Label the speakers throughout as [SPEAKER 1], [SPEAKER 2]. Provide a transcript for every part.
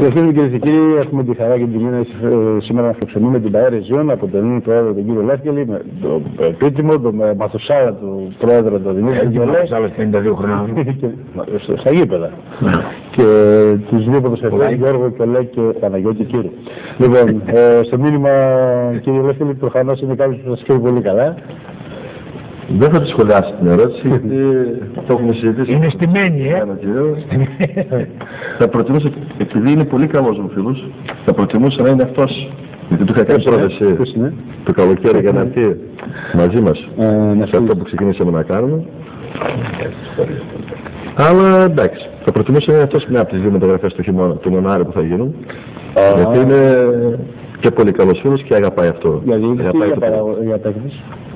[SPEAKER 1] Συνεχίζουμε κυρίες και κύριοι, έχουμε τη χαρά και την τιμή σήμερα να φιλοξενούμε την ΠΑΕ Ρεζιών από τον νέο πρόεδρο τον κύριο Λεύκελη, τον επίτιμο, τον Μαθουσάλα του πρόεδρο τον Δημήτρη Κιολέ.
[SPEAKER 2] Μαθουσάλα 52 χρονών.
[SPEAKER 1] Στα γήπεδα. Και τους δύο ποδοσφαιριστές, Γιώργο Κιολέ και Παναγιώτη Κύριο. Λοιπόν, στο μήνυμα κύριε Λεύκελη, προφανώς είναι κάποιος που σας ξέρει πολύ καλά.
[SPEAKER 3] Δεν θα τη σχολιάσει την ερώτηση, γιατί το έχουμε συζητήσει.
[SPEAKER 2] Είναι στημένη,
[SPEAKER 3] Θα προτιμούσα, επειδή είναι πολύ καλός μου φίλος, θα προτιμούσα να είναι αυτός. Γιατί του είχα κάνει πρόταση το καλοκαίρι για να έρθει μαζί μας σε αυτό που ξεκινήσαμε να κάνουμε. Αλλά εντάξει, θα προτιμούσα να είναι αυτός μια από τις δύο μεταγραφές του χειμώνα, του Μονάρη που θα γίνουν. Γιατί είναι και πολύ καλός φίλος και αγαπάει αυτό.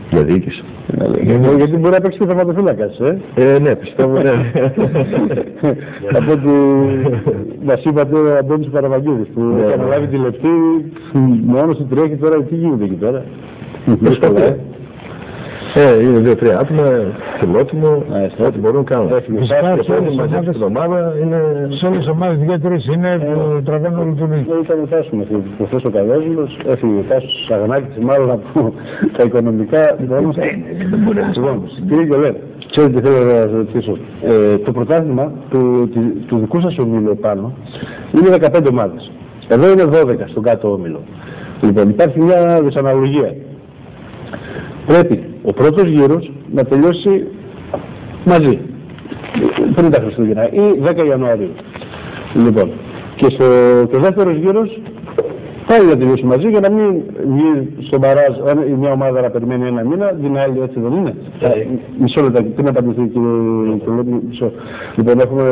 [SPEAKER 3] Για διοίκηση.
[SPEAKER 1] Γιατί μπορεί να παίξει και θεματοφύλακας,
[SPEAKER 3] ναι, πιστεύω, ναι.
[SPEAKER 1] Από ότι μας είπατε ο Αντώνης Παραβαγγίδης που έχει αναλάβει τη λεπτή, μόνος του τρέχει τώρα, τι γίνεται εκεί πέρα.
[SPEAKER 3] Δύσκολα, είναι 2-3 άτομα, φιλότιμο, ό,τι μπορούν να κάνουν. Μαζί στην ομάδα είναι...
[SPEAKER 2] Σε όλες τις ομάδες 2-3 είναι που τραβάνε όλο το μήνυμα.
[SPEAKER 1] Ήταν ο Τάσος μας, προχθές ο Καβέζουλος, έφυγε ο Τάσος Σαγανάκης, μάλλον από τα οικονομικά. Κύριε Κιολέ, ξέρετε τι θέλω να σας ρωτήσω. Το πρωτάθλημα του δικού σας ομίλου επάνω είναι 15 ομάδες. Εδώ είναι 12 στον κάτω όμιλο. Λοιπόν, υπάρχει μια δυσαναλογία. Πρέπει ο πρώτος γύρος να τελειώσει μαζί, πριν τα Χριστούγεννα ή 10 Ιανουαρίου. Λοιπόν, και ο δεύτερος γύρος πάλι να τελειώσει μαζί για να μην βγει στον παράζ μια ομάδα να περιμένει ένα μήνα, την άλλη έτσι δεν είναι. Μισό λεπτό, τι να απαντηθεί κύριε. Λοιπόν, έχουμε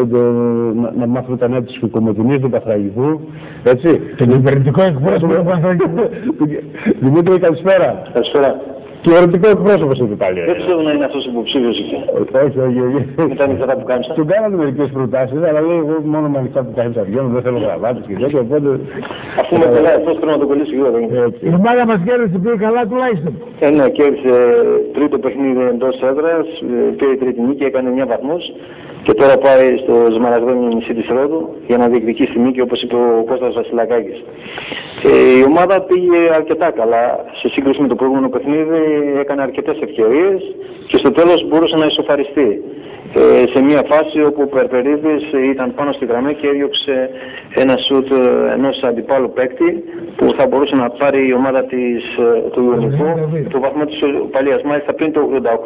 [SPEAKER 1] να μάθουμε τα νέα της Κομωτινής, του Παθραγηθού, έτσι.
[SPEAKER 2] Το κυβερνητικό εκπρόσωπο του Παθραγηθού.
[SPEAKER 1] Δημήτρη, καλησπέρα.
[SPEAKER 4] Καλησπέρα.
[SPEAKER 1] Και ο ερωτικό εκπρόσωπος είναι πάλι.
[SPEAKER 4] Δεν ξέρω να είναι αυτός υποψήφιος εκεί.
[SPEAKER 1] Όχι.
[SPEAKER 4] Με τα ανοιχτά που κάνεις.
[SPEAKER 1] Του κάνανε μερικές προτάσεις, αλλά λέει εγώ μόνο με ανοιχτά που κάνεις αυγιών, δεν θέλω γραβάτες και τέτοια, οπότε...
[SPEAKER 4] Αφού με πελάει αυτός πρέπει να το κολλήσει γύρω.
[SPEAKER 2] Η ομάδα μας κέρδισε πιο καλά τουλάχιστον.
[SPEAKER 4] Ναι, κέρδισε τρίτο παιχνίδι εντός έδρας, πήρε τρίτη νίκη, έκανε 9 βαθμούς και τώρα πάει στο Σμαραγδόνιο νησί της Ρόδου για να διεκδικήσει τη νίκη, όπως είπε ο Κώστας Βασιλακάκης. Η ομάδα πήγε αρκετά καλά σε σύγκριση με το προηγούμενο παιχνίδι, έκανε αρκετές ευκαιρίες και στο τέλος μπορούσε να ισοφαριστεί. Σε μια φάση όπου ο Περπερίδης ήταν πάνω στη γραμμή και έδιωξε ένα σουτ ενός αντιπάλου παίκτη που θα μπορούσε να πάρει η ομάδα του Ιωνικού το βαθμό της παλίας. Μάλιστα πριν το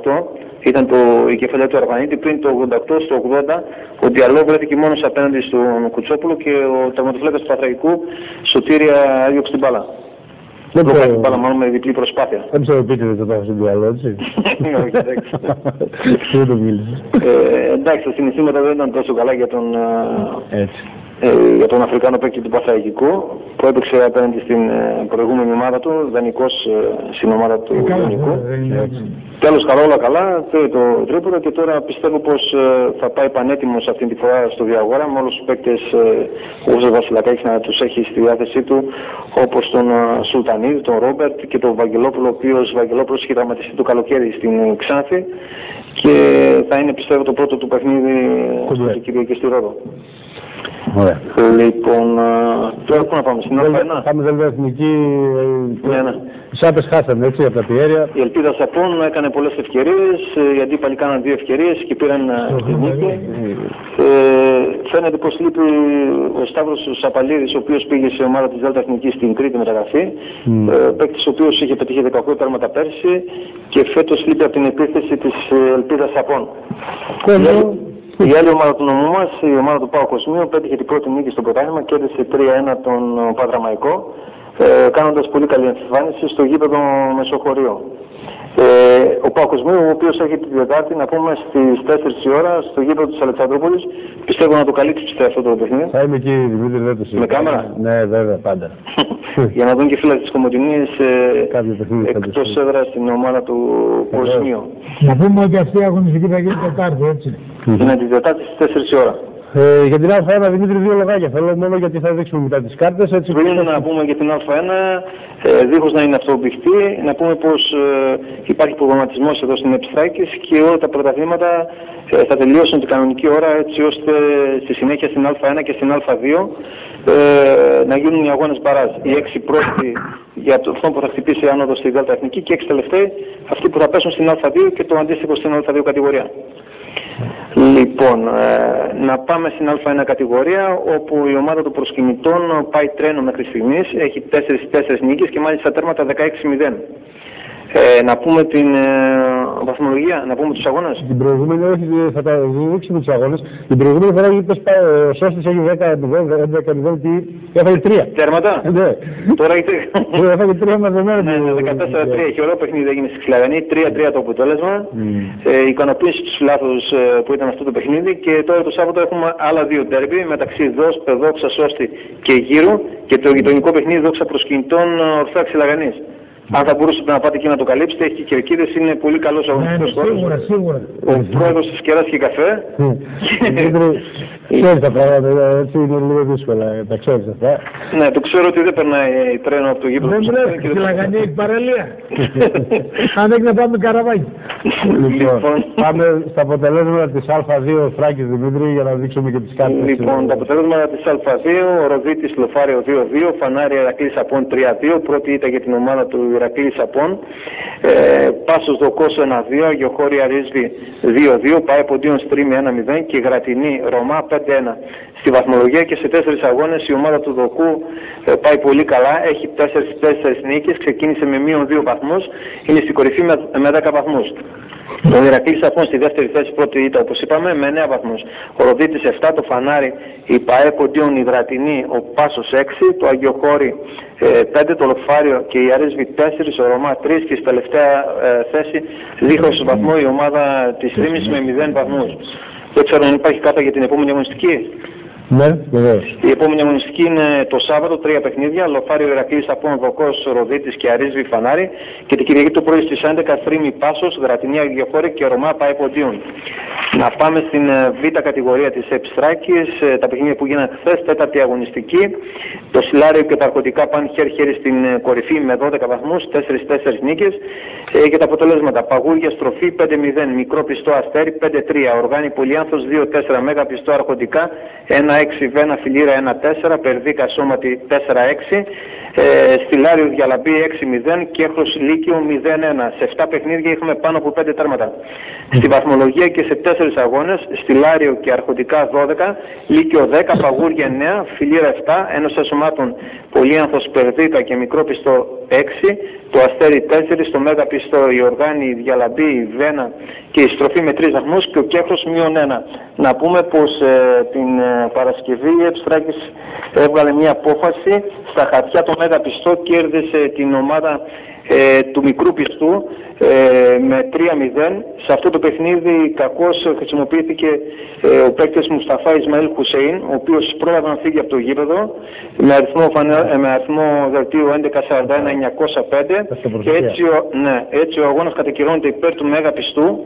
[SPEAKER 4] 88 ήταν η κεφαλιά του Αρβανίτη, πριν το 88 στο 80 ο Διαλό βρέθηκε μόνος απέναντι στον Κουτσόπουλο και ο τερματοφύλακας του Παθραϊκού Σωτήρια έδιωξε την μπάλα. Δεν πρέπει να πάμε μόνο με διπλή προσπάθεια.
[SPEAKER 1] Δεν ξέρω πείτε το τάχω στην Διαλό, έτσι.
[SPEAKER 4] Όχι, εντάξει.
[SPEAKER 1] Δεν το μίλησες.
[SPEAKER 4] Εντάξει, τα συναισθήματα δεν ήταν τόσο καλά για τον Αφρικάνο παίκτη του Παθραϊκού που έπαιξε απέναντι στην προηγούμενη ομάδα του, δανεικός στην ομάδα του Ιωνικού. Τέλος καλά, όλα καλά, πήρε το τρίπουρο και τώρα πιστεύω πως θα πάει πανέτοιμος αυτή τη φορά στο διαγόρα με όλους τους παίκτες ο Κώστας Βασιλακάκης να τους έχει στη διάθεσή του, όπως τον Σουλτανίδη, τον Ρόμπερτ και τον Βαγγελόπουλο, ο οποίος Βαγγελόπουλος είχε τραυματιστεί το καλοκαίρι στην Ξάνθη και θα είναι πιστεύω το πρώτο του παιχνίδι στην Κυριακή στη Ρόδο.
[SPEAKER 1] Ωραία.
[SPEAKER 4] Λοιπόν, τώρα πού να πάμε, στην Ελλάδα.
[SPEAKER 1] Πάμε δηλαδή εθνική.
[SPEAKER 4] Ναι.
[SPEAKER 1] Οι Σάπες χάσανε έτσι από τα πιέρια.
[SPEAKER 4] Η Ελπίδα Σαπών έκανε πολλές ευκαιρίες, οι αντίπαλοι κάναν 2 ευκαιρίες και πήραν τη νίκη. Φαίνεται πως λείπει ο Σταύρος Σαπαλίδης, ο οποίος πήγε σε ομάδα της Δέλτα Εθνικής στην Κρήτη μεταγραφή. Παίκτης ο οποίος είχε πετύχει 18 τέρματα πέρσι και φέτος λείπει από την επίθεση της Ελπίδας Σαπών. Η άλλη ομάδα του νομού μας, η ομάδα του ΠΑΟ Κοσμίου, πέτυχε την πρώτη νίκη στο πρωτάθλημα, κέρδισε 3-1 τον Παδραμαϊκό, κάνοντας πολύ καλή εμφάνιση στο γήπεδο Μεσοχωρίου. Ο ΠΑΟ Κοσμίου, ο οποίος έχει την Τετάρτη, να πούμε στις 4 η ώρα, στο γήπεδο της Αλεξανδρούπολης, πιστεύω να το καλύψει αυτό το παιχνίδι.
[SPEAKER 1] Θα είμαι εκεί, Δημήτρη, δεν το
[SPEAKER 4] με κάμερα.
[SPEAKER 1] Ναι, βέβαια, πάντα.
[SPEAKER 4] Για να δουν και φίλοι της Κομωτινής εκτός έδρας στην ομάδα του Κοσμίου.
[SPEAKER 2] Να πούμε ότι αυτή η αγωνιστική θα γίνει Τετάρτη, έτσι.
[SPEAKER 4] Είναι την Τετάρτη στις 4 η ώρα.
[SPEAKER 1] Για την Α1, Δημήτρη, δύο λογάκια. Θέλω μόνο γιατί θα δείξουμε μετά τις κάρτες.
[SPEAKER 4] Πριν να πούμε για την Α1, δίχως να είναι αυτοπιχτή, να πούμε πως υπάρχει προγραμματισμός εδώ στην Επιστράκης και όλα τα πρωταθλήματα θα τελειώσουν την κανονική ώρα, έτσι ώστε στη συνέχεια στην Α1 και στην Α2 να γίνουν οι αγώνες μπαράζ. Οι 6 πρώτοι για αυτό που θα χτυπήσει άνοδο στη Δέλτα Εθνική και 6 τελευταίοι αυτοί που θα πέσουν στην Α2 και το αντίστοιχο στην Α2 κατηγορία. Λοιπόν, να πάμε στην Α1 κατηγορία, όπου η ομάδα των προσκυνητών πάει τρένο μέχρι στιγμής, έχει 4 νίκες και μάλιστα τέρματα 16-0. Να πούμε την βαθμολογία, να πούμε τους αγώνες.
[SPEAKER 1] Την προηγούμενη, όχι, θα τα δείξουμε τους αγώνες. Την προηγούμενη φορά ο Σώστης έχει 10-0, έφαγε 3.
[SPEAKER 4] Τέρματα.
[SPEAKER 1] Ναι.
[SPEAKER 4] Τώρα
[SPEAKER 1] έφαγε 3 μαζεμένα.
[SPEAKER 4] Ναι, 14-3, έχει ωραίο παιχνίδι, έγινε στη Ξυλαγανή, 3-3 το αποτέλεσμα. Ικανοποίηση τους φιλάθλους που ήταν αυτό το παιχνίδι και τώρα το Σάββατο έχουμε άλλα 2 ντέρμπι μεταξύ Δόξα Σώστη και Γύρου και το γειτονικό παιχνίδι Δόξα Προσκυνητών Ορθέα Ξυλαγανής. Αν θα μπορούσατε να πάτε εκεί να το καλύψετε, έχει και κερκίδες, είναι πολύ καλός αγωνιστικός χώρος.
[SPEAKER 2] Σίγουρα.
[SPEAKER 4] Ο πρόεδρος της Κεράς και καφέ.
[SPEAKER 1] Ξέρεις τα πράγματα, έτσι είναι λίγο δύσκολα, τα ξέρεις αυτά.
[SPEAKER 4] Ναι, το ξέρω ότι δεν περνάει τρένο από το γήπεδο.
[SPEAKER 2] Δεν πρέπει, στη Λαγανία έχει παραλία. Αν δεν να πάμε Καραβάκι.
[SPEAKER 1] Λοιπόν, πάμε στα αποτελέσματα της Α2 Φράκης, Δημήτρη, για να δείξουμε και τις κάρτες.
[SPEAKER 4] Λοιπόν, τα αποτελέσματα της Α2, Ροδίτης Λοφάριο 2-2, Φανάρι Ηρακλής Απών 3-2, πρώτη ήττα για την ομάδα του Ηρακλής Απών, Πάσος Δοκός 1-2, Αγιοχώρη Αρίσβη 2-2, πάει Ποντίον Στρίμη 1-0 και Γρατινή Ρωμά 5-1. Στη βαθμολογία και σε 4 αγώνες η ομάδα του Δοκού πάει πολύ καλά, έχει 4 νίκες, ξεκίνησε με -2 βαθμούς, είναι στην κορυφή με 10 βαθμούς. Το Ηρακλής Απών στη δεύτερη θέση, πρώτη ήττα όπως είπαμε, με 9 βαθμούς. Ο Ροδίτης 7, το Φανάρι, η ΠαΕ Ποντίον, η Δρατινή, ο Πάσος 6, το Αγιοχώρη 5, το Λοφάριο και η Αρίσβη 4, ο Ρωμά 3 και στη τελευταία θέση δίχως βαθμό η ομάδα της Ρήμης με 0 βαθμούς. Δεν ξέρω αν υπάρχει κάτι για την επόμενη αγωνιστική.
[SPEAKER 1] Ναι, βεβαίως.
[SPEAKER 4] Η επόμενη αγωνιστική είναι το Σάββατο, 3 παιχνίδια. Λοφάριο Ηρακλής Απών, Δοκός, Ροδίτης και Αρίσβη Φανάρι. Και την Κυριακή το πρωί στις 11 Θρήμη Πάσος, Γρατινή Αγιοχώρη και Ρωμά ΠαΕ Ποντίον. Να πάμε στην Β κατηγορία της Επιστράκης. Τα παιχνίδια που γίνανε χθες, τέταρτη αγωνιστική. Το Σιλάριο και τα Αρχοντικά πάνε χέρι-χέρι στην κορυφή με 12 βαθμούς, 4 νίκες. Και τα αποτελέσματα: Παγούρια Στροφή 5-0, Μικρό Πιστό Αστέρι 5-3, Οργάνη Πολυάνθος 2-4, Μέγα Πιστό Αρχοντικά 1-6, Βένα Φιλίρα 1-4, Περδίκα Σώματι 4-6, Στιλάριο Διαλαμπή 6-0 και Έχος Λύκειο 0-1. Σε 7 παιχνίδια έχουμε πάνω από 5 τέρματα. Στη βαθμολογία και σε 4 αγώνες, Στιλάριο και Αρχοντικά 12, Λύκειο 10, Παγούρια 9, Φιλίρα 7, Ένωση Ασωμάτων Πολύανθος, Περδίκα και Μικρό Πιστό 6, το Αστέρι 4, στο Μέγα Πιστό η Οργάνη, η Διαλαμπή, η Βένα και η Στροφή με 3 βαθμούς και ο Κέχος -1. Να πούμε πως την Παρασκευή η Επιστράκης έβγαλε μια απόφαση στα χαρτιά, το Μέγα Πιστό κέρδισε την ομάδα του Μικρού Πιστού με 3-0. Σε αυτό το παιχνίδι κακώς χρησιμοποιήθηκε ο παίκτης Μουσταφά Ισμαήλ Χουσέιν, ο οποίος πρόλαβε να φύγει από το γήπεδο με αριθμό δελτίου 1141-905 και έτσι ο αγώνας κατακυρώνεται υπέρ του Μέγα Πιστού.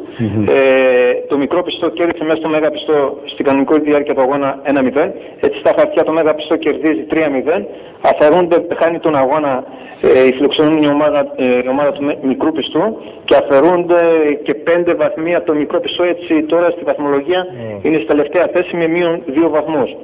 [SPEAKER 4] Το Μικρό Πιστό κέρδισε μέσα στο Μέγα Πιστό στην κανονική διάρκεια του αγώνα 1-0. Έτσι στα χαρτιά το Μέγα Πιστό κερδίζει 3-0. Αφαιρούνται, χάνει τον αγώνα η φιλοξενούμενη ομάδα του Μικρού Πιστού και αφαιρούνται και 5 βαθμοί από το Μικρό Πιστό. Έτσι τώρα στη βαθμολογία είναι στη τελευταία θέση με -2 βαθμούς.